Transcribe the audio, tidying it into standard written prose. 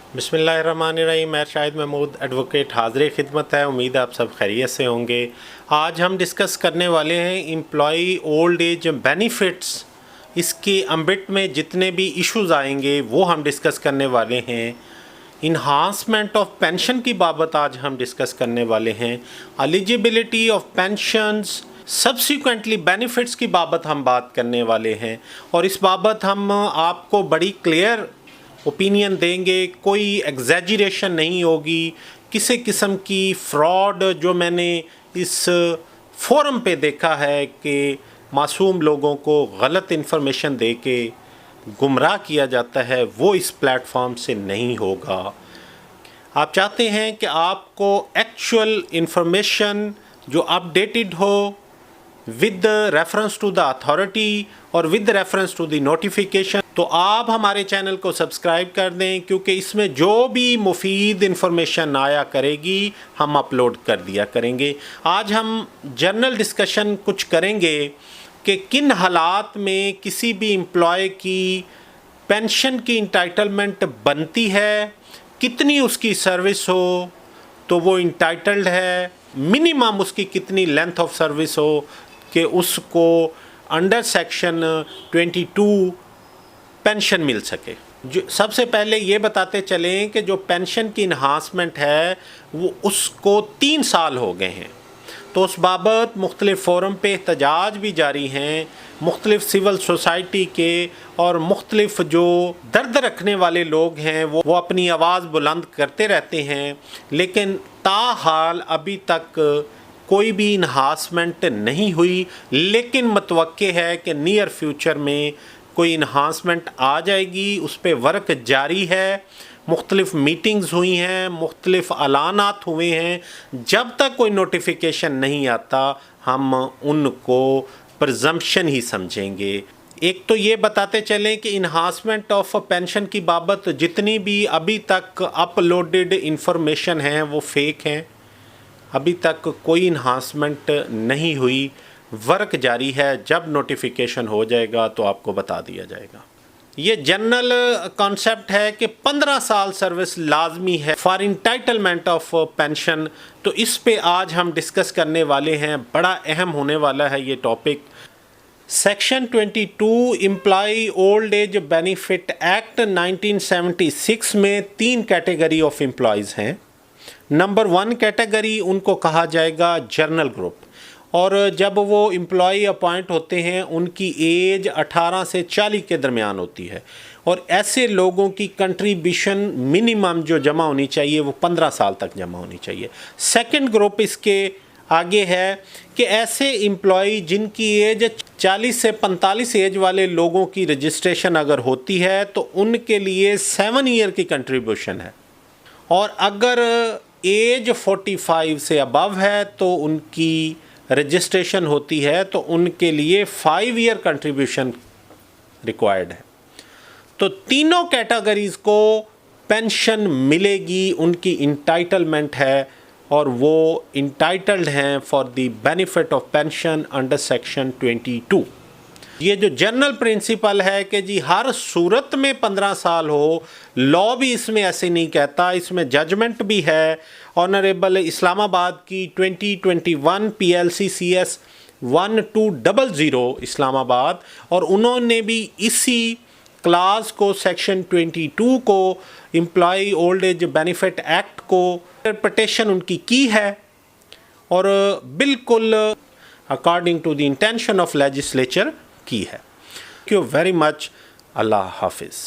बिस्मिल्लाहिर्रहमानिर्रहीम। मैं शाहिद महमूद एडवोकेट हाज़िर खिदमत है। उम्मीद है आप सब खैरियत से होंगे। आज हम डिस्कस करने वाले हैं एम्प्लॉई ओल्ड एज बेनिफिट्स। इसके अम्बिट में जितने भी इश्यूज़ आएंगे वो हम डिस्कस करने वाले हैं। इन्हांसमेंट ऑफ पेंशन की बाबत आज हम डिस्कस करने वाले हैं। Eligibility of pensions, subsequently benefits की बाबत हम बात करने वाले हैं और इस बाबत हम आपको बड़ी क्लियर ओपिनियन देंगे। कोई एग्जैजरेशन नहीं होगी, किसी किस्म की फ्रॉड जो मैंने इस फोरम पे देखा है कि मासूम लोगों को गलत इन्फॉर्मेशन दे के गुमराह किया जाता है, वो इस प्लेटफॉर्म से नहीं होगा। आप चाहते हैं कि आपको एक्चुअल इन्फॉर्मेशन जो अपडेटेड हो with reference to the authority और with reference to the notification, तो आप हमारे चैनल को सब्सक्राइब कर दें, क्योंकि इसमें जो भी मुफीद इन्फॉर्मेशन आया करेगी हम अपलोड कर दिया करेंगे। आज हम जनरल डिस्कशन कुछ करेंगे कि किन हालात में किसी भी एम्प्लॉय की पेंशन की इंटाइटलमेंट बनती है, कितनी उसकी सर्विस हो तो वो इंटाइटल्ड है, मिनिमम उसकी कितनी लेंथ ऑफ सर्विस हो कि उसको अंडर सेक्शन 22 पेंशन मिल सके। जो सबसे पहले ये बताते चलें कि जो पेंशन की इन्हांसमेंट है वो उसको 3 साल हो गए हैं, तो उस बाबत मुख्तलिफ़ फ़ोरम पे एहतजाज भी जारी हैं। मुख्तलिफ़ सिविल सोसाइटी के और मुख्तलिफ़ जो दर्द रखने वाले लोग हैं वो अपनी आवाज़ बुलंद करते रहते हैं, लेकिन ताहाल अभी तक कोई भी इन्हांसमेंट नहीं हुई। लेकिन मतवक्के है कि नियर फ्यूचर में कोई इन्हांसमेंट आ जाएगी, उस पर वर्क जारी है। मुख्तलिफ़ मीटिंग्स हुई हैं, मुख्तलिफ़ अलानात हुए हैं। जब तक कोई नोटिफिकेशन नहीं आता हम उनको प्रजम्पशन ही समझेंगे। एक तो ये बताते चलें कि इन्हांसमेंट ऑफ पेंशन की बाबत जितनी भी अभी तक अपलोडेड इंफॉर्मेशन हैं वो फेक हैं। अभी तक कोई इन्हांसमेंट नहीं हुई, वर्क जारी है। जब नोटिफिकेशन हो जाएगा तो आपको बता दिया जाएगा। ये जनरल कॉन्सेप्ट है कि 15 साल सर्विस लाजमी है फॉर इंटाइटलमेंट ऑफ पेंशन। तो इस पे आज हम डिस्कस करने वाले हैं। बड़ा अहम होने वाला है ये topic. Section 22 employ old age benefit act 1976 में 3 कैटेगरी ऑफ एम्प्लॉयज़ हैं। नंबर 1 कैटेगरी उनको कहा जाएगा जर्नल ग्रुप, और जब वो एम्प्लॉय अपॉइंट होते हैं उनकी एज 18 से 40 के दरमियान होती है, और ऐसे लोगों की कंट्रीब्यूशन मिनिमम जो जमा होनी चाहिए वो 15 साल तक जमा होनी चाहिए। सेकंड ग्रुप इसके आगे है कि ऐसे एम्प्लॉय जिनकी एज 40 से 45 एज वाले लोगों की रजिस्ट्रेशन अगर होती है तो उनके लिए 7 ईयर की कंट्रीब्यूशन है, और अगर एज 45 से अबव है तो उनकी रजिस्ट्रेशन होती है तो उनके लिए 5 ईयर कंट्रीब्यूशन रिक्वायर्ड है। तो तीनों कैटेगरीज़ को पेंशन मिलेगी, उनकी इंटाइटलमेंट है, और वो इंटाइटल्ड हैं for the benefit of pension under section 22। ये जो जनरल प्रिंसिपल है कि जी हर सूरत में 15 साल हो, लॉ भी इसमें ऐसे नहीं कहता, इसमें जजमेंट भी है। ऑनरेबल इस्लामाबाद की 2021 PLCCS 1200 इस्लामाबाद, और उन्होंने भी इसी क्लास को सेक्शन 22 को employ old age benefit act को इंटरप्रिटेशन उनकी की है, और बिल्कुल according to the intention of legislature की है। Thank you very much. अल्लाह हाफिज़।